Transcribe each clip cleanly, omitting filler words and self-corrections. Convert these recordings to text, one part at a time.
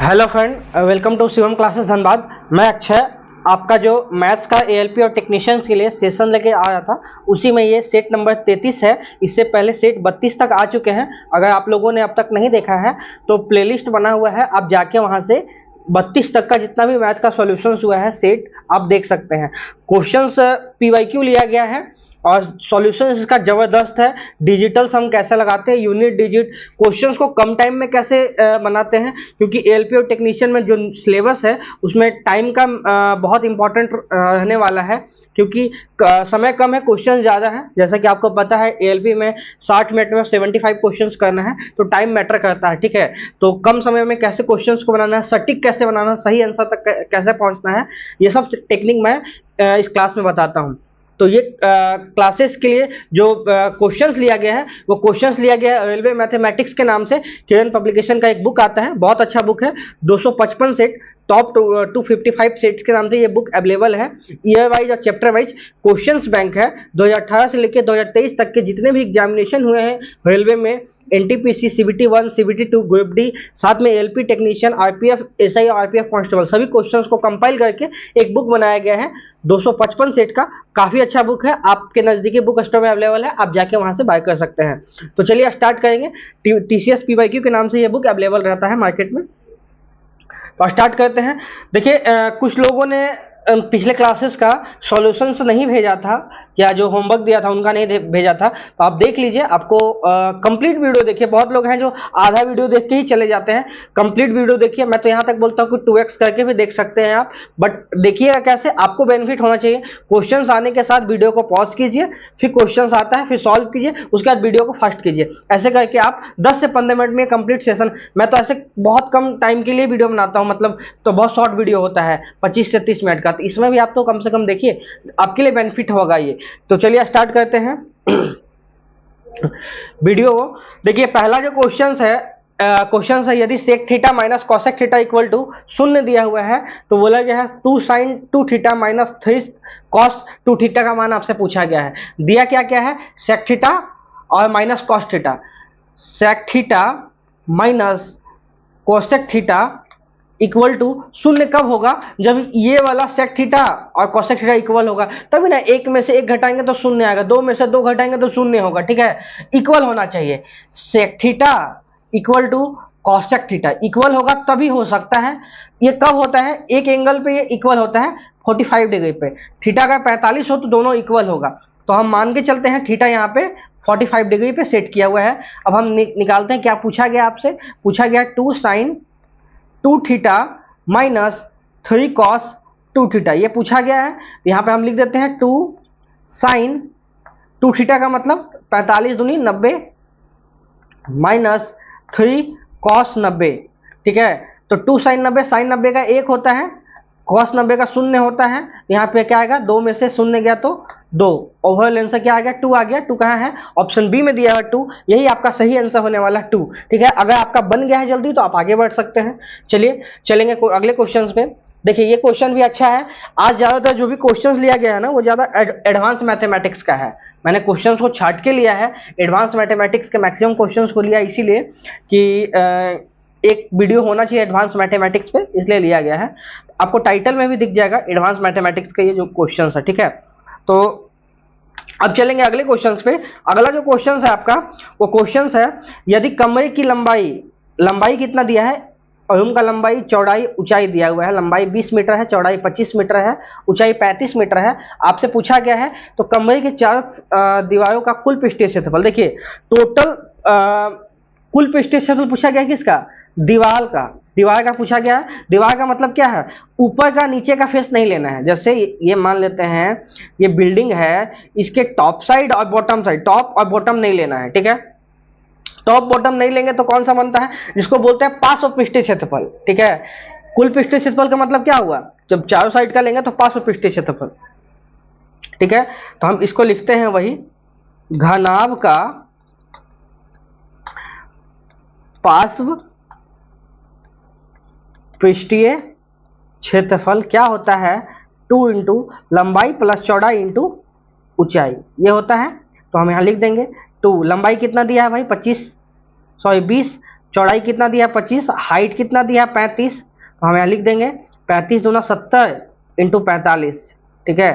Hello friend, welcome to Shivam classes Dhanbad. मैं अक्षय आपका जो मैथ्स का एएलपी और टेक्नीशियंस के लिए सेशन लेके आया था, उसी में ये सेट नंबर 33 है। इससे पहले सेट 32 तक आ चुके हैं। अगर आप लोगों ने अब तक नहीं देखा है तो प्लेलिस्ट बना हुआ है, आप जाके वहाँ से 32 तक का जितना भी मैथ का सॉल्यूशंस हुआ है सेट आप देख सकते हैं। क्वेश्चंस पीवाईक्यू लिया गया है और सॉल्यूशन इसका जबरदस्त है। डिजिटल सम कैसे लगाते हैं, यूनिट डिजिट, क्वेश्चंस को कम टाइम में कैसे बनाते हैं, क्योंकि एएलपी और टेक्नीशियन में जो सिलेबस है उसमें टाइम का बहुत इंपॉर्टेंट रहने वाला है, क्योंकि समय कम है, क्वेश्चन ज़्यादा है। जैसा कि आपको पता है एएलपी में 60 मिनट में 75 क्वेश्चंस करना है, तो टाइम मैटर करता है। ठीक है, तो कम समय में कैसे क्वेश्चंस को बनाना है, सटीक कैसे बनाना है, सही आंसर तक कैसे पहुंचना है, ये सब टेक्निक मैं इस क्लास में बताता हूं। तो ये क्लासेस के लिए जो क्वेश्चंस लिया गया है वो क्वेश्चंस लिया गया है रेलवे मैथमेटिक्स के नाम से। किरण पब्लिकेशन का एक बुक आता है, बहुत अच्छा बुक है। 255 सेट, टॉप 255 सेट्स के नाम से ये बुक अवेलेबल है। ईयर वाइज और चैप्टर वाइज क्वेश्चंस बैंक है। 2018 से लेकर 2023 तक के जितने भी एग्जामिनेशन हुए हैं रेलवे में, NTPC, CBT 1, CBT 2, group D, साथ में एलपी टेक्नीशियन, आरपीएफ एसआई और आरपीएफ कांस्टेबल, सभी क्वेश्चंस को कंपाइल करके एक बुक बनाया गया है 255 सेट का। काफी अच्छा बुक है, आपके नजदीकी बुक स्टोर में अवेलेबल है, आप जाके वहां से बाय कर सकते हैं। तो चलिए स्टार्ट करेंगे। टीसीएस पीवाईक्यू के नाम से ये बुक अवेलेबल रहता है मार्केट में। तो स्टार्ट करते हैं। देखिए, कुछ लोगों ने पिछले क्लासेस का सॉल्यूशंस नहीं भेजा था, या जो होमवर्क दिया था उनका नहीं भेजा था, तो आप देख लीजिए। आपको कंप्लीट वीडियो देखिए। बहुत लोग हैं जो आधा वीडियो देख के ही चले जाते हैं, कंप्लीट वीडियो देखिए। मैं तो यहाँ तक बोलता हूँ कि 2x करके भी देख सकते हैं आप, बट देखिएगा कैसे, आपको बेनिफिट होना चाहिए। क्वेश्चंस आने के साथ वीडियो को पॉज कीजिए, फिर क्वेश्चंस आता है फिर सॉल्व कीजिए, उसके बाद वीडियो को फास्ट कीजिए। ऐसे करके आप 10 से 15 मिनट में कंप्लीट सेशन। मैं तो ऐसे बहुत कम टाइम के लिए वीडियो बनाता हूँ, मतलब तो बहुत शॉर्ट वीडियो होता है 25 से 30 मिनट का, तो इसमें भी आप तो कम से कम देखिए, आपके लिए बेनिफिट होगा ये। तो चलिए स्टार्ट करते हैं वीडियो को। देखिए, पहला जो क्वेश्चन है, यदि sec theta minus cosec theta equal to 0 दिया हुआ है, तो बोला गया है 2 sine 2 theta minus 3 cos 2 theta का मान आपसे पूछा गया है। दिया क्या क्या है, सेक थीटा और minus cos theta. Sec theta minus cosec theta equal to 0 कब होगा, जब ये वाला सेक थीटा और कोसेक थीटा इक्वल होगा, तभी ना। एक में से एक घटाएंगे तो 0 आएगा, दो में से दो घटाएंगे तो 0 होगा। ठीक है, इक्वल होना चाहिए। Sec theta equal to cosec theta equal होगा तभी हो सकता है। ये कब होता है, एक एंगल पे ये इक्वल होता है 45 डिग्री पे। थीटा का 45 हो तो दोनों इक्वल होगा। तो हम मान के चलते हैं थीटा यहाँ पे 45 डिग्री पे सेट किया हुआ है। अब हम निकालते हैं क्या पूछा गया आपसे। पूछा गया 2 sine 2 theta minus 3 cos 2 theta, ये पूछा गया है। यहाँ पे हम लिख देते हैं 2 साइन 2 थीटा का मतलब 45 दूनी 90 माइनस 3 कॉस 90। ठीक है, तो 2 साइन 90, साइन 90 का 1 होता है, कॉस 90 का 0 होता है। यहाँ पे क्या आएगा, 2 में से 0 गया तो 2, ओवरऑल आंसर क्या आ गया, 2 आ गया। 2 कहाँ है, ऑप्शन बी में दिया है 2, यही आपका सही आंसर होने वाला है 2। ठीक है, अगर आपका बन गया है जल्दी तो आप आगे बढ़ सकते हैं। चलिए चलेंगे अगले क्वेश्चन पे। देखिए, ये क्वेश्चन भी अच्छा है। आज ज्यादातर जो भी क्वेश्चंस लिया गया है ना, वो ज्यादा एडवांस मैथमेटिक्स का है। मैंने क्वेश्चंस को छाट के लिया है, एडवांस मैथमेटिक्स के मैक्सिमम क्वेश्चंस को लिया, इसीलिए कि एक वीडियो होना चाहिए एडवांस मैथमेटिक्स पे, इसलिए लिया गया है। आपको टाइटल में भी दिख जाएगा एडवांस मैथमेटिक्स का ये जो क्वेश्चन है। ठीक है, तो अब चलेंगे अगले क्वेश्चन पे। अगला जो क्वेश्चन है आपका, वो क्वेश्चन है, यदि कमरे की लंबाई कितना दिया है, रूम का लंबाई, चौड़ाई, ऊंचाई दिया हुआ है। लंबाई 20 मीटर है, चौड़ाई 25 मीटर है, ऊंचाई 35 मीटर है। आपसे पूछा गया है तो कमरे के चार दीवारों का कुल पृष्ठीय क्षेत्रफल। देखिए, टोटल कुल पृष्ठीय क्षेत्रफल पूछा गया है किसका, दीवार का पूछा गया है। दीवार का मतलब क्या है, ऊपर का नीचे का फेस नहीं लेना है। जैसे ये मान लेते हैं ये बिल्डिंग है, इसके टॉप साइड और बॉटम साइड, टॉप और बॉटम नहीं लेना है। ठीक है, टॉप बॉटम नहीं लेंगे तो कौन सा बनता है, जिसको बोलते हैं पार्श्व पृष्ठीय क्षेत्रफल। ठीक है, कुल पृष्ठीय क्षेत्रफल का मतलब क्या हुआ, जब चारों साइड का लेंगे तो पार्श्व पृष्ठीय क्षेत्रफल। ठीक है, तो हम इसको लिखते हैं वही, घनाभ का पार्श्व पृष्ठीय क्षेत्रफल क्या होता है, 2 इंटू लंबाई प्लस चौड़ाई इंटू ऊंचाई, ये होता है। तो हम यहाँ लिख देंगे 2, लंबाई कितना दिया है भाई 20 चौड़ाई कितना दिया है 25, हाइट कितना दिया है 35, तो हम यहाँ लिख देंगे 35 दूना 70 इंटू 45, ठीक है।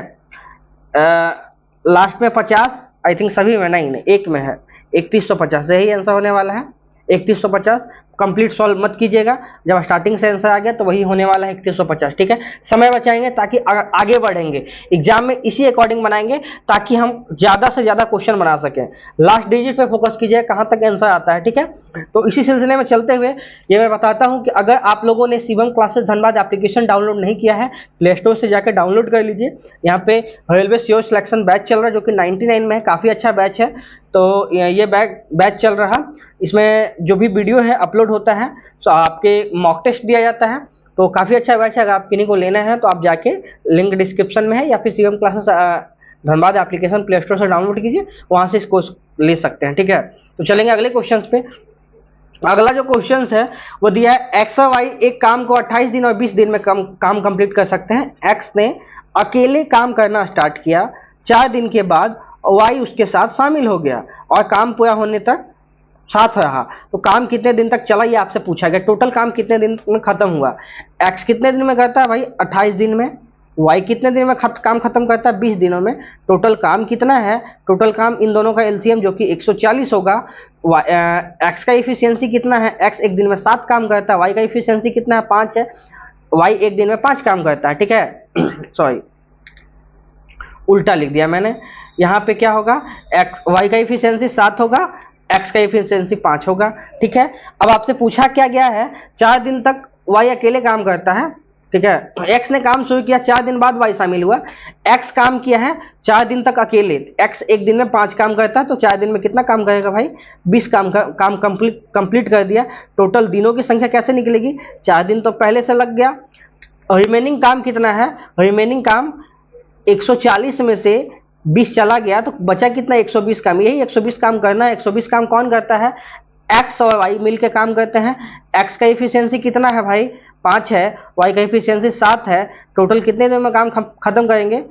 लास्ट में 50, आई थिंक सभी में नहीं एक में है, 3150, यही आंसर होने वाला है 3150। कंप्लीट सॉल्व मत कीजिएगा, जब स्टार्टिंग से आंसर आ गया तो वही होने वाला है 3150, ठीक है। समय बचाएंगे ताकि आगे बढ़ेंगे एग्जाम में, इसी अकॉर्डिंग बनाएंगे ताकि हम ज़्यादा से ज़्यादा क्वेश्चन बना सकें। लास्ट डिजिट पे फोकस कीजिए कहाँ तक आंसर आता है, ठीक है। तो इसी सिलसिले में चलते हुए ये मैं बताता हूँ कि अगर आप लोगों ने Shivam classes Dhanbad application download नहीं किया है, प्ले स्टोर से जाकर डाउनलोड कर लीजिए। यहाँ पे रेलवे श्योर सिलेक्शन बैच चल रहा है जो कि 99 में है, काफ़ी अच्छा बैच है। तो ये बैच चल रहा, इसमें जो भी वीडियो है अपलोड होता है, तो आपके मॉक टेस्ट दिया जाता है, तो काफ़ी अच्छा बैच है। अगर आप किन्हीं को लेना है तो आप जाके लिंक डिस्क्रिप्शन में है या फिर Shivam classes Dhanbad application play store से डाउनलोड कीजिए, वहाँ से इसको ले सकते हैं, ठीक है। तो चलेंगे अगले क्वेश्चन पे। अगला जो क्वेश्चन है वो दिया है एक्स और वाई एक काम को 28 दिन और 20 दिन में काम कंप्लीट कर सकते हैं। एक्स ने अकेले काम करना स्टार्ट किया, 4 दिन के बाद वाई उसके साथ शामिल हो गया और काम पूरा होने तक साथ रहा। तो काम कितने दिन तक चला ये आपसे पूछा गया। टोटल काम कितने दिन में खत्म हुआ। एक्स कितने दिन में करता है भाई 28 दिन में, वाई कितने दिन में काम खत्म करता है 20 दिनों में। टोटल काम कितना है, टोटल काम इन दोनों का एलसीएम जो कि 140 होगा। एक्स का इफिशियंसी कितना है, एक्स एक दिन में 7 काम करता है, वाई का इफिशियंसी कितना है 5 है, वाई एक दिन में 5 काम करता है, ठीक है। सॉरी उल्टा लिख दिया मैंने, यहाँ पे क्या होगा वाई का इफिशियंसी 7 होगा, एक्स का इफिशियंसी 5 होगा, ठीक है। अब आपसे पूछा क्या गया है 4 दिन तक वाई अकेले काम करता है, ठीक है। एक्स ने काम शुरू किया, 4 दिन बाद वाई शामिल हुआ। एक्स काम किया है 4 दिन तक अकेले, एक्स एक दिन में 5 काम करता है, तो 4 दिन में कितना काम करेगा भाई 20 काम कंप्लीट कर दिया। टोटल दिनों की संख्या कैसे निकलेगी, 4 दिन तो पहले से लग गया, रिमेनिंग काम कितना है, रिमेनिंग काम 140 में से 20 चला गया तो बचा कितना 120 काम, यही 120 काम करना है। 120 काम कौन करता है, एक्स और वाई मिलकर काम करते हैं। एक्स का इफिशियंसी कितना है भाई 5 है, वाई का इफिशियंसी 7 है। टोटल कितने दिनों में काम खत्म करेंगे,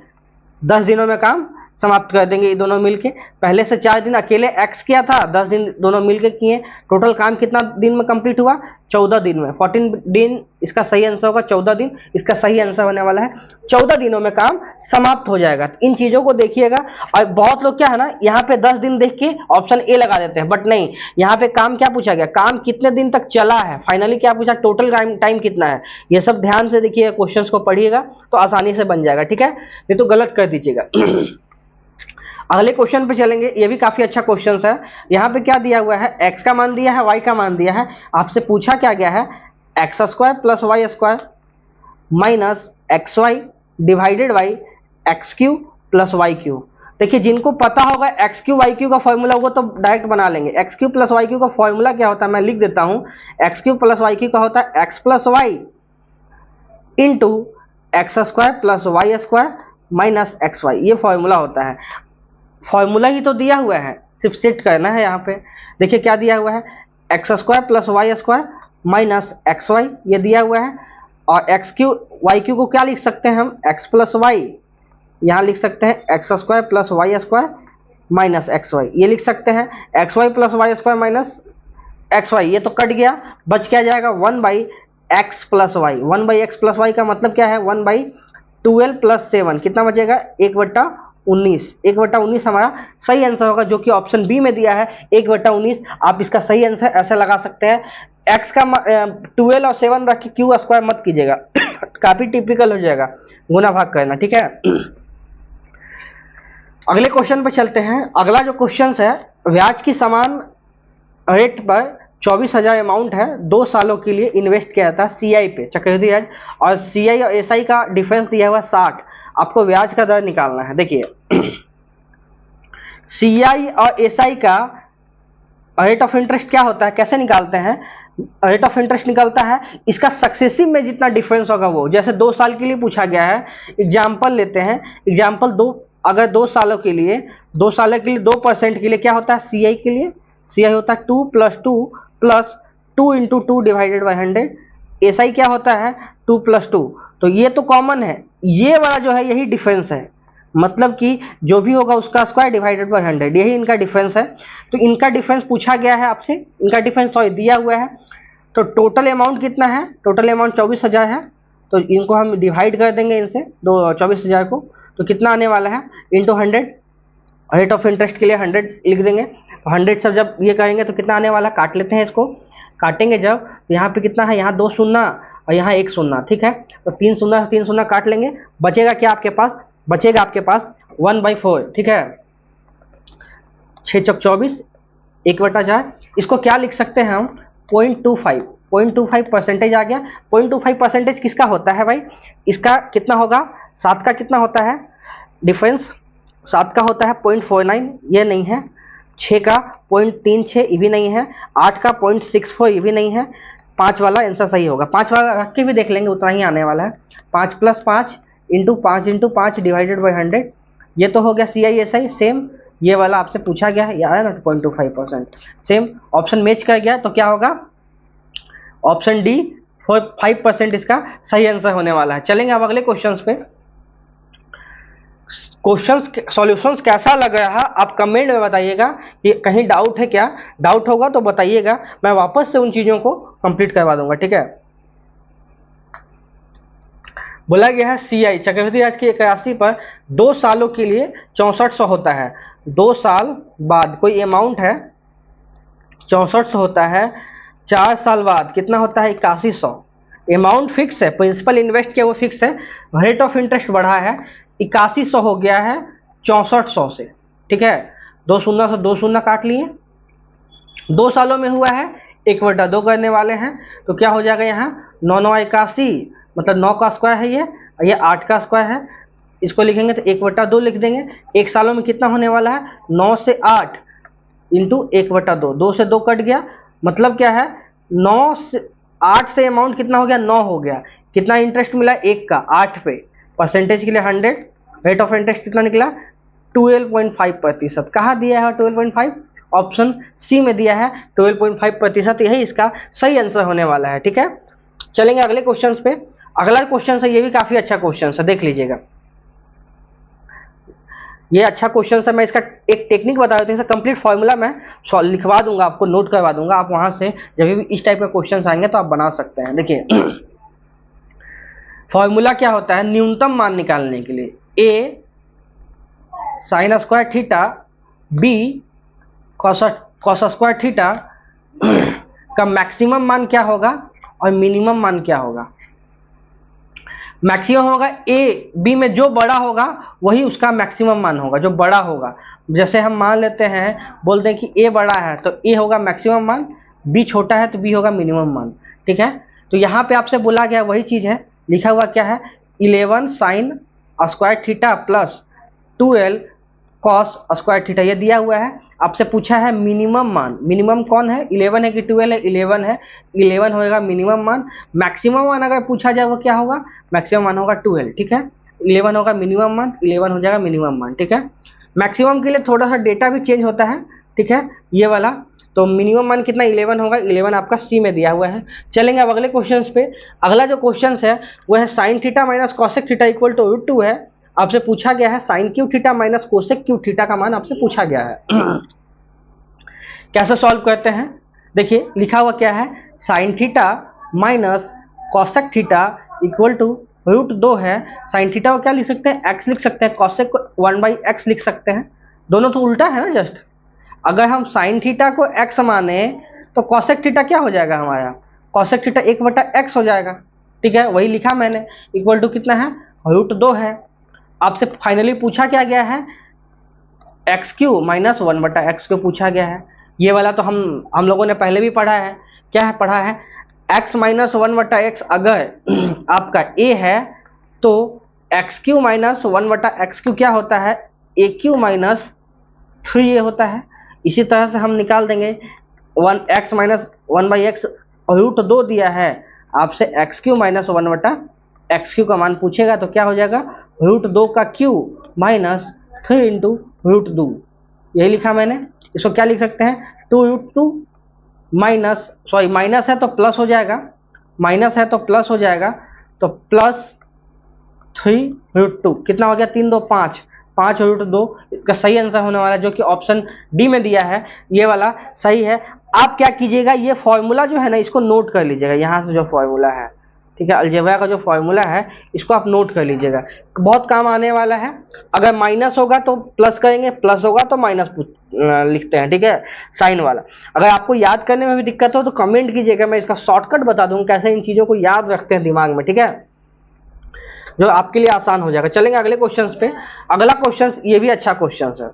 10 दिनों में काम समाप्त कर देंगे ये दोनों मिलके। पहले से 4 दिन अकेले एक्स किया था, 10 दिन दोनों मिलके किए। टोटल काम कितना दिन में कंप्लीट हुआ 14 दिन में, 14 दिन इसका सही आंसर होगा, 14 दिन इसका सही आंसर होने वाला है। 14 दिनों में काम समाप्त हो जाएगा। तो इन चीजों को देखिएगा। और बहुत लोग क्या है ना यहाँ पे 10 दिन देख के ऑप्शन ए लगा देते हैं, बट नहीं, यहाँ पे काम क्या पूछा गया, काम कितने दिन तक चला है, फाइनली क्या पूछा टोटल टाइम कितना है। ये सब ध्यान से देखिएगा, क्वेश्चंस को पढ़िएगा तो आसानी से बन जाएगा, ठीक है, नहीं तो गलत कर दीजिएगा। अगले क्वेश्चन पे चलेंगे, ये भी काफी अच्छा क्वेश्चन है। यहाँ पे क्या दिया हुआ है, एक्स का मान दिया है, वाई का मान दिया है। आपसे पूछा क्या गया है, x square plus y square minus x y divided by x cube plus y cube. देखिए जिनको पता होगा एक्स क्यू वाई क्यू का फॉर्मूला वो तो डायरेक्ट बना लेंगे। X cube plus y cube का फॉर्मूला क्या होता है, मैं लिख देता हूँ। X cube plus y cube का होता है x plus y into x square plus y square minus x y, ये फॉर्मूला होता है। फॉर्मूला ही तो दिया हुआ है, सिर्फ सेट करना है। यहाँ पे देखिए क्या दिया हुआ है, x square plus y square minus x y, ये दिया हुआ है। और एक्स क्यू वाई क्यू को क्या लिख सकते हैं हम, एक्स प्लस वाई, यहाँ लिख सकते हैं x square plus y square minus x y, ये लिख सकते हैं x y plus y square minus x y. ये तो कट गया, बच क्या जाएगा 1 by x plus y. 1 by x plus y का मतलब क्या है, 1 बाई 12 प्लस 7, कितना बचेगा 1/19। 1/19 हमारा सही आंसर होगा, जो कि ऑप्शन बी में दिया है 1/19। आप इसका सही आंसर ऐसे लगा सकते हैं, एक्स का 12 और 7 रख के क्यू स्क्वायर मत कीजिएगा काफी टिपिकल हो जाएगा, गुना भाग करना, ठीक है। अगले क्वेश्चन पे चलते हैं। अगला जो क्वेश्चन है, ब्याज की समान रेट पर 24,000 अमाउंट है, 2 सालों के लिए इन्वेस्ट किया था सीआई पे, चक्रवृद्धि ब्याज, और सीआई और एसआई का डिफरेंस दिया हुआ 60। आपको ब्याज का दर निकालना है। देखिए सीआई और एसआई का रेट ऑफ इंटरेस्ट क्या होता है, कैसे निकालते हैं, रेट ऑफ इंटरेस्ट निकलता है इसका सक्सेसिव में जितना डिफरेंस होगा वो, जैसे 2 साल के लिए पूछा गया है। एग्जाम्पल लेते हैं, एग्जाम्पल 2, अगर 2 सालों के लिए 2% के लिए क्या होता है, सीआई के लिए सीआई होता है 2 + 2 + 2 × 2 डिवाइडेड बाई 100। एसआई क्या होता है 2 + 2। तो ये तो कॉमन है, ये वाला जो है यही डिफरेंस है, मतलब कि जो भी होगा उसका स्क्वायर डिवाइडेड बाय 100, यही इनका डिफरेंस है। तो इनका डिफरेंस पूछा गया है आपसे, इनका डिफरेंस सॉरी दिया हुआ है। तो टोटल अमाउंट कितना है, टोटल अमाउंट 24,000 है। तो इनको हम डिवाइड कर देंगे इनसे, 24,000 को, तो कितना आने वाला है इंटू 100, रेट ऑफ इंटरेस्ट के लिए 100 लिख देंगे। तो 100 सब जब ये करेंगे तो कितना आने वाला, काट लेते हैं इसको, काटेंगे जब तो यहाँ पे कितना है, यहाँ 2 शून्य और यहाँ 1 शून्य, ठीक है। तो 3 शून्य से 3 शून्य काट लेंगे, बचेगा क्या आपके पास, बचेगा आपके पास 1/4, ठीक है। 6 चौक 24, 1/4। इसको क्या लिख सकते हैं हम, 0.25 आ गया। 0.25% किसका होता है भाई, इसका कितना होगा, 7 का कितना होता है डिफरेंस, 7 का होता है 0.49, ये नहीं है। 6 का 0.36, ये भी नहीं है। 8 का 0.64, ये भी नहीं है। 5 वाला आंसर सही होगा, 5 वाला रख के भी देख लेंगे, उतना ही आने वाला है। 5 + 5 इंटू 5 डिवाइडेड बाई 100, ये तो हो गया CISI सेम, ये वाला आपसे पूछा गया है, आया ना 0.25%, सेम ऑप्शन मैच कर गया। तो क्या होगा, ऑप्शन डी 5% इसका सही आंसर होने वाला है। चलेंगे अब अगले क्वेश्चंस पे। क्वेश्चंस सॉल्यूशंस कैसा लग रहा है आप कमेंट में बताइएगा, कि कहीं डाउट है क्या, डाउट होगा तो बताइएगा, मैं वापस से उन चीजों को कंप्लीट करवा दूंगा, ठीक है। बोला गया है CI चक्रवृद्धि ब्याज की एक राशि पर 2 सालों के लिए 6400 होता है, 2 साल बाद कोई अमाउंट है 6400 होता है, 4 साल बाद कितना होता है 8100। अमाउंट फिक्स है, प्रिंसिपल इन्वेस्ट किया वो फिक्स है, रेट ऑफ इंटरेस्ट बढ़ा है, 8100 हो गया है 6400 से, ठीक है। 2 शून्य से 2 शून्य काट लिए, 2 सालों में हुआ है, 1/2 करने वाले हैं। तो क्या हो जाएगा यहाँ 9 9 81, मतलब 9 का स्क्वायर है ये 8 का स्क्वायर है। इसको लिखेंगे तो 1/2 लिख देंगे। 1 सालों में कितना होने वाला है, 9 से 8 इंटू 1/2, 2 से 2 कट गया, मतलब क्या है 9 से 8 से अमाउंट कितना हो गया, 9 हो गया। कितना इंटरेस्ट मिला 1 का 8 पे, परसेंटेज के लिए 100, रेट ऑफ इंटरेस्ट कितना निकला 12.5%। कहाँ दिया है 12.5, ऑप्शन सी में दिया है 12.5%, यही इसका सही आंसर होने वाला है, ठीक है। चलेंगे अगले क्वेश्चन पे। अगला क्वेश्चन है, ये भी काफी अच्छा क्वेश्चन है, देख लीजिएगा। ये अच्छा क्वेश्चन है, मैं इसका एक टेक्निक बता देता हूँ, इसका कंप्लीट फॉर्मूला मैं लिखवा दूंगा, आपको नोट करवा दूंगा, आप वहां से जब भी इस टाइप के क्वेश्चन आएंगे तो आप बना सकते हैं। देखिए फॉर्मूला क्या होता है न्यूनतम मान निकालने के लिए, A sin square theta, B cos square theta का मैक्सिमम मान क्या होगा और मिनिमम मान क्या होगा। मैक्सिमम होगा A, B में जो बड़ा होगा वही उसका मैक्सिमम मान होगा, जो बड़ा होगा। जैसे हम मान लेते हैं, बोलते हैं कि A बड़ा है तो A होगा मैक्सिमम मान, B छोटा है तो B होगा मिनिमम मान, ठीक है। तो यहाँ पे आपसे बोला गया वही चीज है, लिखा हुआ क्या है 11 sin square theta plus 12 cos square theta, ये दिया हुआ है। आपसे पूछा है मिनिमम मान, मिनिमम कौन है 11 है कि 12 है, 11 है, 11 होगा मिनिमम मान। मैक्सिमम मान अगर पूछा जाए वो क्या होगा, मैक्सिमम मान होगा 12, ठीक है। 11 होगा मिनिमम मान, 11 हो जाएगा मिनिमम मान, ठीक है। मैक्सिमम के लिए थोड़ा सा डेटा भी चेंज होता है, ठीक है, ये वाला। तो मिनिमम मान कितना 11 होगा, 11 आपका सी में दिया हुआ है। चलेंगे अब अगले क्वेश्चन पे। अगला जो क्वेश्चन है वो है sine theta minus cosec theta equal to √2 है। आपसे पूछा गया है sine cube theta minus cosec cube theta का मान आपसे पूछा गया है। कैसे सॉल्व करते हैं, देखिए लिखा हुआ क्या है sine theta minus cosec theta equal to √2 है। साइन थीटा को क्या लिख सकते हैं x लिख सकते हैं, कॉसेक को 1/x लिख सकते हैं, दोनों तो उल्टा है ना जस्ट। अगर हम साइन थीटा को x माने तो कॉसेक थीटा क्या हो जाएगा हमारा, कॉसेक थीटा 1/x हो जाएगा, ठीक है। वही लिखा मैंने, इक्वल टू कितना है √2 है। आपसे फाइनली पूछा क्या गया है x³ माइनस 1/x को पूछा गया है। ये वाला तो हम लोगों ने पहले भी पढ़ा है, क्या है पढ़ा है x माइनस 1/x अगर आपका a है तो x³ माइनस 1/x³ क्या होता है a³ माइनस 3a होता है। इसी तरह से हम निकाल देंगे 1x माइनस 1/x √2 दिया है, आपसे x³ माइनस 1/x³ का मान पूछेगा तो क्या हो जाएगा √2 का क्यू माइनस 3 इंटू √2, यही लिखा मैंने। इसको क्या लिख सकते हैं 2√2 माइनस सॉरी माइनस है तो प्लस हो जाएगा, माइनस है तो प्लस हो जाएगा, तो प्लस 3 √2 कितना हो गया 3 2 5, 5√2 इसका सही आंसर होने वाला है, जो कि ऑप्शन डी में दिया है, ये वाला सही है। आप क्या कीजिएगा, ये फॉर्मूला जो है ना इसको नोट कर लीजिएगा, यहाँ से जो फॉर्मूला है, ठीक है, अलजेब्रा का जो फॉर्मूला है इसको आप नोट कर लीजिएगा, बहुत काम आने वाला है। अगर माइनस होगा तो प्लस करेंगे, प्लस होगा तो माइनस लिखते हैं, ठीक है, साइन वाला। अगर आपको याद करने में भी दिक्कत हो तो कमेंट कीजिएगा, मैं इसका शॉर्टकट बता दूंगा कैसे इन चीज़ों को याद रखते हैं दिमाग में, ठीक है, जो आपके लिए आसान हो जाएगा। चलेंगे अगले क्वेश्चन पे। अगला क्वेश्चन ये भी अच्छा क्वेश्चन है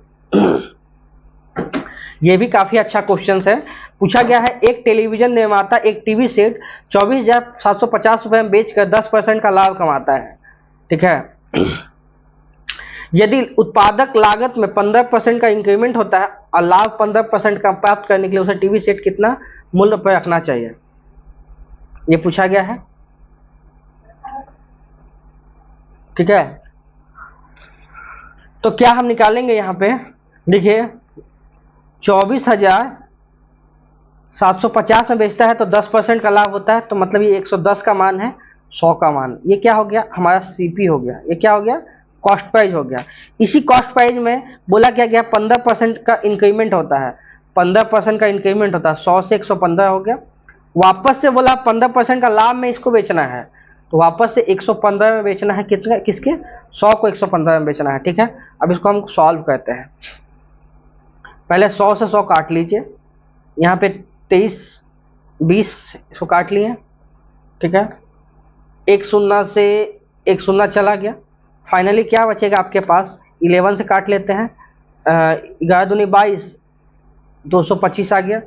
ये भी काफी अच्छा क्वेश्चन है। पूछा गया है, एक टेलीविजन निर्माता एक टीवी सेट 24,750 रुपए में बेचकर 10% का लाभ कमाता है, ठीक है। यदि उत्पादक लागत में 15% का इंक्रीमेंट होता है और लाभ 15% का प्राप्त करने के लिए उसे टीवी सेट कितना मूल्य पर रखना चाहिए, ये पूछा गया है, ठीक है। तो क्या हम निकालेंगे यहाँ पे, देखिए 24,750 में बेचता है तो 10% का लाभ होता है, तो मतलब ये 110 का मान है, 100 का मान, ये क्या हो गया हमारा सीपी हो गया, ये क्या हो गया कॉस्ट प्राइस हो गया। इसी कॉस्ट प्राइस में बोला क्या गया 15% का इंक्रीमेंट होता है, 15% का इंक्रीमेंट होता है, 100 से 115 हो गया। वापस से बोला 15% का लाभ में इसको बेचना है, तो वापस से 115 में बेचना है, कितने किसके 100 को 115 में बेचना है, ठीक है। अब इसको हम सॉल्व करते हैं। पहले 100 से 100 काट लीजिए, यहाँ पे 23 20 इसको काट लिए, ठीक है, एक शून्य से एक शून्य चला गया, फाइनली क्या बचेगा आपके पास, 11 से काट लेते हैं, 11 दूनी 22, 225 आ गया,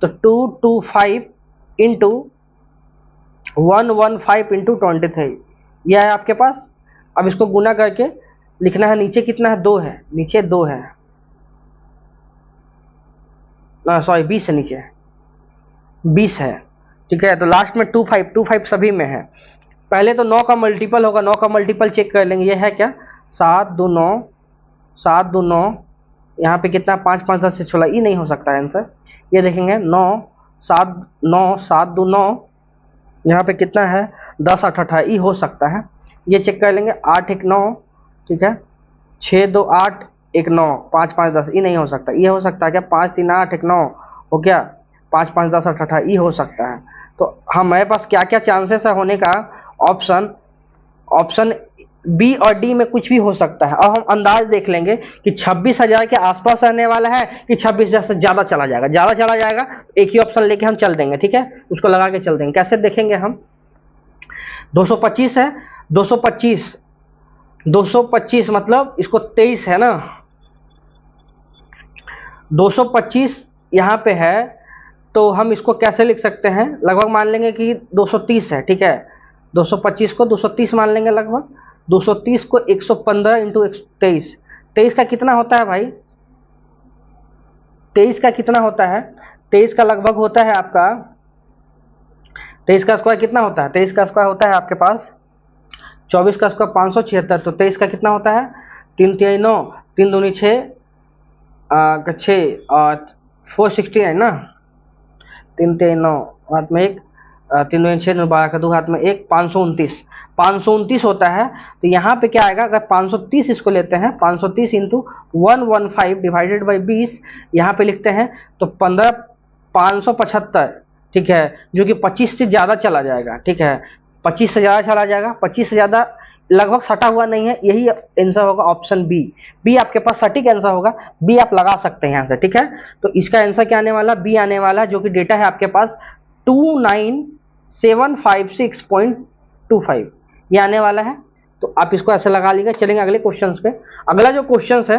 तो 225 इंटू 115 इंटू 23 यह है आपके पास। अब इसको गुना करके लिखना है, नीचे कितना है 2 है, नीचे 2 है, सॉरी 20 है, नीचे 20 है, ठीक है। तो लास्ट में 25 सभी में है। पहले तो 9 का मल्टीपल होगा, 9 का मल्टीपल चेक कर लेंगे, ये है क्या 7 2 9, 7 2 9, यहाँ पे कितना 5 5 10 से 16, ये नहीं हो सकता है आंसर। ये देखेंगे 9 7 9 7 2 9, यहाँ पे कितना है 10 8 18, ये हो सकता है, ये चेक कर लेंगे। 8 1 9, ठीक है, 6 2 8 1 9, 5 5 10, ये नहीं हो सकता। ये हो सकता है क्या 5 3 8 1 9 हो गया, 5 5 10 8 18, ये हो सकता है। तो हमारे पास क्या क्या चांसेस है होने का, ऑप्शन बी और डी में कुछ भी हो सकता है। और हम अंदाज देख लेंगे कि 26,000 के आसपास रहने वाला है कि 26,000 से ज़्यादा चला जाएगा, ज़्यादा चला जाएगा, एक ही ऑप्शन लेके हम चल देंगे, ठीक है, उसको लगा के चल देंगे। कैसे देखेंगे हम, 225 है, 225 मतलब इसको 23 है ना, 225 यहाँ पे है, तो हम इसको कैसे लिख सकते हैं, लगभग मान लेंगे कि 230 है, ठीक है, 225 को 230 मान लेंगे लगभग, 230 को 115 इंटू 23, 23 का कितना होता है भाई, 23 का कितना होता है, 23 का लगभग होता है आपका, 23 का स्क्वायर कितना होता है, 23 का स्क्वायर होता है आपके पास 24 का स्क्वायर 576, तो 23 का कितना होता है 3 3 9, 3 दूनी 6 और 469 ना, 3 3 9 हाथ में 1, 3 2 6 12 का 2 हाथ में 1, 529 होता है। तो यहाँ पे क्या आएगा, अगर 530 इसको लेते हैं, 530 इंटू 115 डिवाइडेड बाई 20 यहाँ पे लिखते हैं, तो 575, ठीक है, जो कि 25 से ज़्यादा चला जाएगा, ठीक है, 25 से ज़्यादा चला जाएगा, 25 से ज़्यादा लगभग सटा हुआ नहीं है, यही आंसर होगा ऑप्शन बी आपके पास सटीक आंसर होगा, बी आप लगा सकते हैं यहाँ से, ठीक है। तो इसका आंसर क्या आने वाला, बी आने वाला, जो कि डेटा है आपके पास 29756.25 ये आने वाला है। तो आप इसको ऐसे लगा लीजिए। चलेंगे अगले क्वेश्चन पे। अगला जो क्वेश्चन है,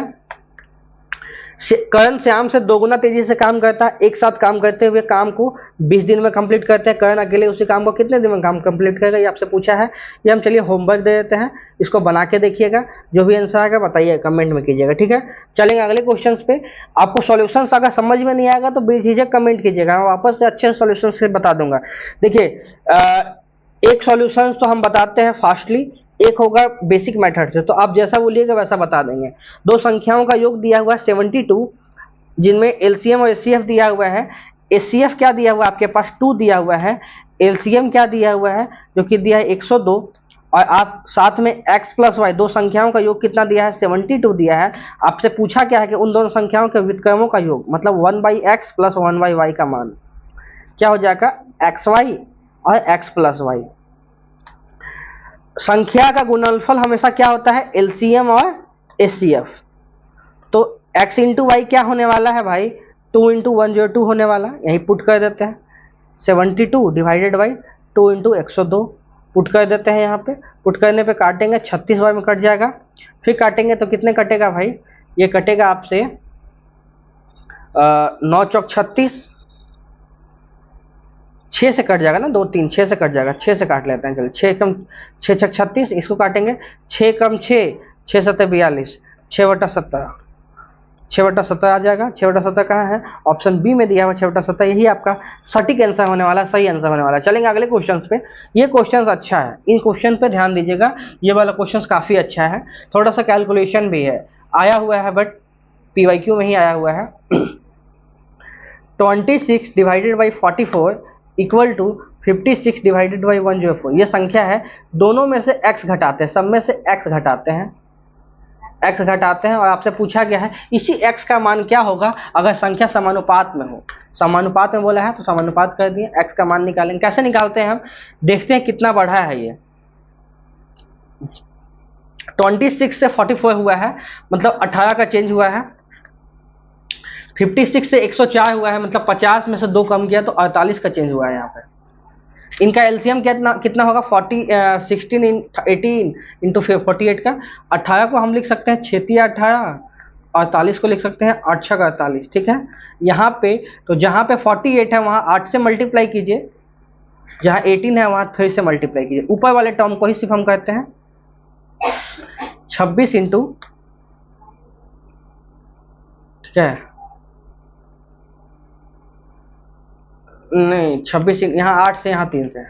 करण श्याम से 2 गुना तेजी से काम करता है, एक साथ काम करते हुए काम को 20 दिन में कंप्लीट करते हैं, करण अकेले उसी काम को कितने दिन में काम कंप्लीट करेगा, ये आपसे पूछा है। ये हम चलिए होमवर्क दे देते हैं, इसको बना के देखिएगा, जो भी आंसर आएगा बताइए, कमेंट में कीजिएगा, ठीक है। चलेंगे अगले क्वेश्चन पे। आपको सॉल्यूशन अगर समझ में नहीं आएगा तो बेझिझक कमेंट कीजिएगा, मैं वापस से अच्छे सॉल्यूशन से बता दूंगा। देखिए एक सॉल्यूशन तो हम बताते हैं फास्टली, एक होगा बेसिक मेथड से, तो आप जैसा बोलिएगा वैसा बता देंगे। दो संख्याओं का योग दिया हुआ है 72, जिनमें एलसीएम और एचसीएफ दिया हुआ है। एचसीएफ क्या दिया हुआ है आपके पास 2 दिया हुआ है, एलसीएम क्या दिया हुआ है जो कि दिया है 102, और आप साथ में x प्लस वाई, दो संख्याओं का योग कितना दिया है, 72 दिया है। आपसे पूछा क्या है कि उन दोनों संख्याओं के व्युत्क्रमों का योग, मतलब 1/x प्लस 1/y का मान क्या हो जाएगा, xy और x प्लस वाई। संख्या का गुणनफल हमेशा क्या होता है, एलसीएम और एचसीएफ। तो x इंटू वाई क्या होने वाला है भाई, 2 इंटू 102 होने वाला, यही पुट कर देते हैं। 72 डिवाइडेड बाई 2 इंटू 102 पुट कर देते हैं। यहाँ पे पुट करने पे काटेंगे 36 बार में कट जाएगा, फिर काटेंगे तो कितने कटेगा भाई, ये कटेगा आपसे 9 चौक 36, 6 से कट जाएगा ना, 2 3 6 से कट जाएगा, 6 से काट लेते हैं, चलिए 6 कम 6 छक 36, इसको काटेंगे 6 कम 6 6 7 42, 6/17, 6/17 आ जाएगा। 6/17 कहाँ है, ऑप्शन बी में दिया हुआ 6/17, यही आपका सटीक आंसर होने वाला, सही आंसर होने वाला। चलेंगे अगले क्वेश्चन पे। ये क्वेश्चन अच्छा है, इन क्वेश्चन पे ध्यान दीजिएगा, ये वाला क्वेश्चन काफी अच्छा है, थोड़ा सा कैलकुलेशन भी है, आया हुआ है बट पीवाईक्यू में ही आया हुआ है। 26 divided by 44 equal to 56 divided by 104, ये संख्या है, दोनों में से x घटाते हैं, सब में से x घटाते हैं, x घटाते हैं, और आपसे पूछा गया है इसी x का मान क्या होगा अगर संख्या समानुपात में हो। समानुपात में बोला है तो समानुपात कर दिए, x का मान निकालेंगे। कैसे निकालते हैं हम, देखते हैं कितना बढ़ा है ये। 26 से 44 हुआ है, मतलब 18 का चेंज हुआ है। 56 से 104 हुआ है, मतलब 50 में से 2 कम किया तो 48 का चेंज हुआ है यहाँ पे। इनका एलसीएम कितना होगा, 16 18 इंटू 48 का, 18 को हम लिख सकते हैं 6 18, 48 को लिख सकते हैं 8 6 48, ठीक है। यहाँ पे तो जहाँ पे 48 है वहाँ 8 से मल्टीप्लाई कीजिए, जहाँ 18 है वहाँ 3 से मल्टीप्लाई कीजिए, ऊपर वाले टर्म को ही सिर्फ हम कहते हैं 26 इंटू, ठीक है, नहीं 26, यहाँ 8 से, यहाँ 3 से,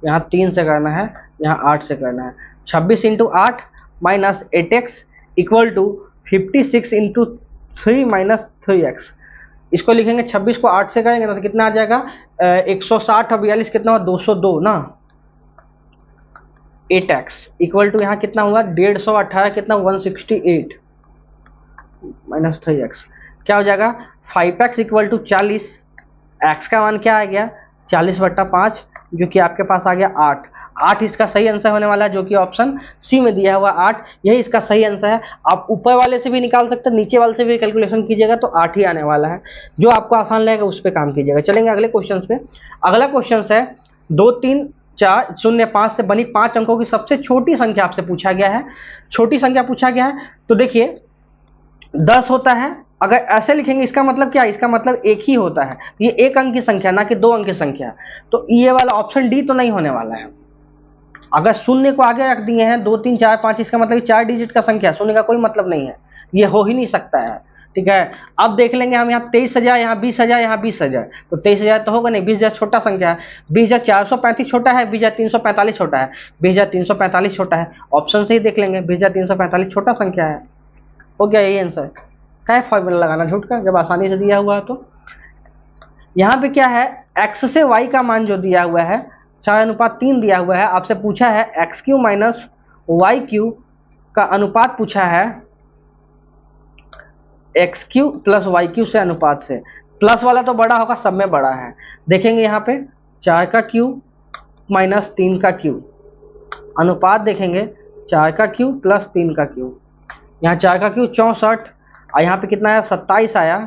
यहाँ 3 से करना है, यहाँ 8 से करना है। 26 into 8 minus 8x equal to 56 into 3 minus 3x। इसको लिखेंगे, 26 को 8 से करेंगे तो कितना आ जाएगा, 160 और 42 कितना हुआ, 202 ना। 8x इक्वल टू यहाँ कितना हुआ, 118 कितना, 168 माइनस 3x, क्या हो जाएगा 5x इक्वल टू 40। x का मान क्या आ गया, 40/5, जो कि आपके पास आ गया 8। 8 इसका सही आंसर होने वाला है, जो कि ऑप्शन सी में दिया हुआ 8, यही इसका सही आंसर है। आप ऊपर वाले से भी निकाल सकते हैं, नीचे वाले से भी कैलकुलेशन कीजिएगा तो 8 ही आने वाला है, जो आपको आसान लगेगा उस पर काम कीजिएगा। चलेंगे अगले क्वेश्चन पे। अगला क्वेश्चन है 2 3 4 0 5 से बनी 5 अंकों की सबसे छोटी संख्या आपसे पूछा गया है। छोटी संख्या पूछा गया है, तो देखिए 10 होता है, अगर ऐसे लिखेंगे इसका मतलब क्या है, इसका मतलब एक ही होता है, ये एक अंक की संख्या ना कि 2 अंक की संख्या, तो ये वाला ऑप्शन डी तो नहीं होने वाला है। अगर शून्य को आगे रख दिए हैं 2 3 4 5, इसका मतलब 4 डिजिट का संख्या, शून्य का कोई मतलब नहीं है, ये हो ही नहीं सकता है, ठीक है। अब देख लेंगे हम, यहाँ 23,000, यहाँ 20,000, यहाँ 20,000, तो 23,000 तो होगा नहीं, 20,000 छोटा संख्या है, 20,435 छोटा है, 20,345 छोटा है, 20,345 छोटा है, ऑप्शन से ही देख लेंगे, 20,345 छोटा संख्या है, हो गया यही आंसर। क्या है फॉर्मूला लगाना झूठ का, जब आसानी से दिया हुआ है तो। यहाँ पे क्या है, x से y का मान जो दिया हुआ है 4:3 दिया हुआ है, आपसे पूछा है x³ माइनस y³ का अनुपात पूछा है, x³ प्लस y³ से अनुपात से, प्लस वाला तो बड़ा होगा, सब में बड़ा है। देखेंगे यहाँ पे 4³ माइनस 3³ अनुपात देखेंगे, 4³ प्लस 3³, यहाँ 4³ 64, और यहाँ पे कितना आया 27 आया,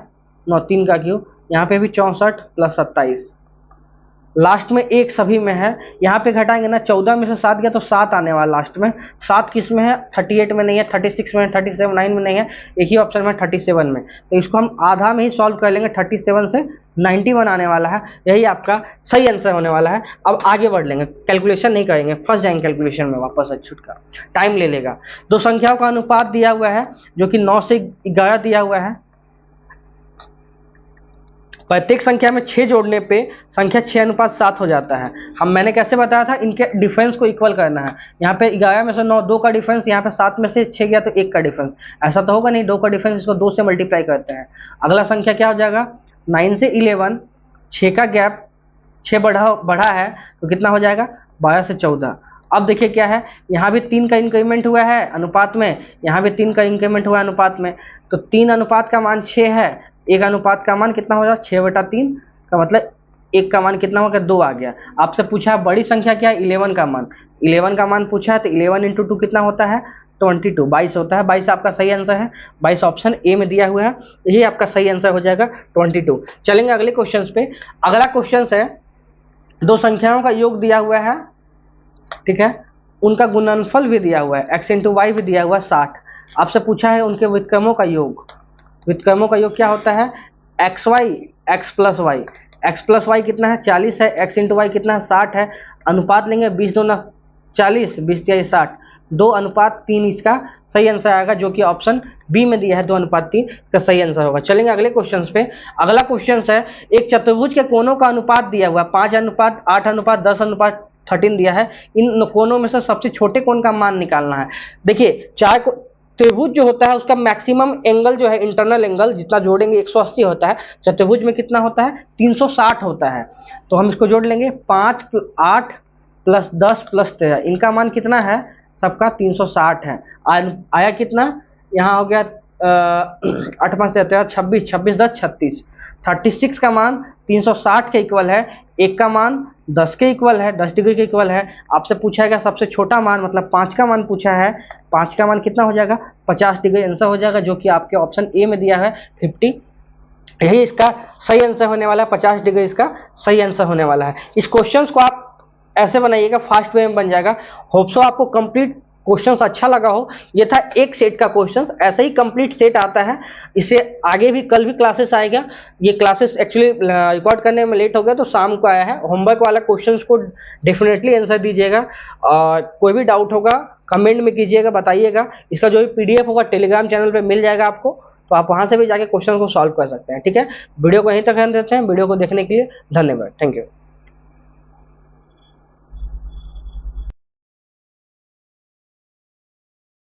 3³, यहाँ पे भी 64 प्लस 27, लास्ट में एक सभी में है, यहाँ पे घटाएंगे ना, 14 में से 7 गया तो 7 आने वाला लास्ट में। 7 किस में है, 38 में नहीं है, 36 में है, 37 9 में नहीं है, एक ही ऑप्शन में 37 में, तो इसको हम आधा में ही सॉल्व कर लेंगे, 37 से 91 आने वाला है, यही आपका सही आंसर होने वाला है। अब आगे बढ़ लेंगे, कैलकुलेशन नहीं करेंगे, फंस जाएंगे कैलकुलेशन में वापस, छुटका टाइम ले लेगा। दो संख्याओं का अनुपात दिया हुआ है जो कि 9 से 11 दिया हुआ है, प्रत्येक संख्या में 6 जोड़ने पे संख्या 6:7 हो जाता है। मैंने कैसे बताया था, इनके डिफरेंस को इक्वल करना है। यहाँ पे 11 में से 9 2 का डिफरेंस, यहाँ पे 7 में से 6 गया तो 1 का डिफरेंस, ऐसा तो होगा नहीं, 2 का डिफरेंस, इसको 2 से मल्टीप्लाई करते हैं। अगला संख्या क्या हो जाएगा, 9 से 11, 6 का गैप, 6 बढ़ा है तो कितना हो जाएगा 12 से 14। अब देखिए क्या है, यहाँ भी 3 का इंक्रीमेंट हुआ है अनुपात में, यहाँ भी 3 का इंक्रीमेंट हुआ है अनुपात में, तो 3 अनुपात का मान 6 है, एक अनुपात का मान कितना हो जाएगा 6/3 का मतलब एक का मान कितना होगा 2 आ गया। आपसे पूछा है बड़ी संख्या क्या है 11 का मान, 11 का मान पूछा है तो 11 × 2 कितना होता है 22, 22 होता है। 22 आपका सही आंसर है, 22 ऑप्शन ए में दिया हुआ है, यही आपका सही आंसर हो जाएगा 22। चलेंगे अगले क्वेश्चन पे। अगला क्वेश्चन है दो संख्याओं का योग दिया हुआ है, ठीक है, उनका गुणनफल भी दिया हुआ है, x × y भी दिया हुआ है 60। आपसे पूछा है उनके व्युत्क्रमों का योग, व्युत्क्रमों का योग क्या होता है xy x + y, x + y कितना है 40 है, x × y कितना है 60 है, अनुपात लेंगे 20 × 2 = 40, 20 × 60, 2:3 इसका सही आंसर आएगा, जो कि ऑप्शन बी में दिया है 2:3 का सही आंसर होगा। चलेंगे अगले क्वेश्चन पे। अगला क्वेश्चन है एक चतुर्भुज के कोणों का अनुपात दिया हुआ है 5:8:10:13 दिया है, इन कोणों में से सबसे छोटे कोण का मान निकालना है। देखिए चार त्रिभुज जो होता है उसका मैक्सिमम एंगल जो है इंटरनल एंगल जितना जोड़ेंगे 180 होता है, चतुर्भुज में कितना होता है 360 होता है, तो हम इसको जोड़ लेंगे 5 + 8 + 10 + 13, इनका मान कितना है सबका 360 है। आया कितना यहाँ हो गया 8 × 5 = 13, 26, 26 × 10 = 36, 36 का मान 360 के इक्वल है, एक का मान 10 के इक्वल है, 10 डिग्री के इक्वल है। आपसे पूछा गया सबसे छोटा मान मतलब 5 का मान पूछा है, 5 का मान कितना हो जाएगा 50 डिग्री आंसर हो जाएगा, जो कि आपके ऑप्शन ए में दिया है 50, यही इसका सही आंसर होने वाला है, 50 डिग्री इसका सही आंसर होने वाला है। इस क्वेश्चन को आप ऐसे बनाइएगा फास्ट वे में बन जाएगा। होप सो आपको कंप्लीट क्वेश्चंस अच्छा लगा हो। ये था एक सेट का क्वेश्चंस, ऐसे ही कंप्लीट सेट आता है, इससे आगे भी कल भी क्लासेस आएगा। ये क्लासेस एक्चुअली रिकॉर्ड करने में लेट हो गया तो शाम को आया है। होमवर्क वाला क्वेश्चंस को डेफिनेटली आंसर दीजिएगा, और कोई भी डाउट होगा कमेंट में कीजिएगा, बताइएगा। इसका जो भी पीडीएफ होगा टेलीग्राम चैनल पर मिल जाएगा आपको, तो आप वहां से भी जाके क्वेश्चन को सॉल्व कर सकते हैं। ठीक है, वीडियो को यहीं तक ध्यान देते हैं। वीडियो को देखने के लिए धन्यवाद, थैंक यू।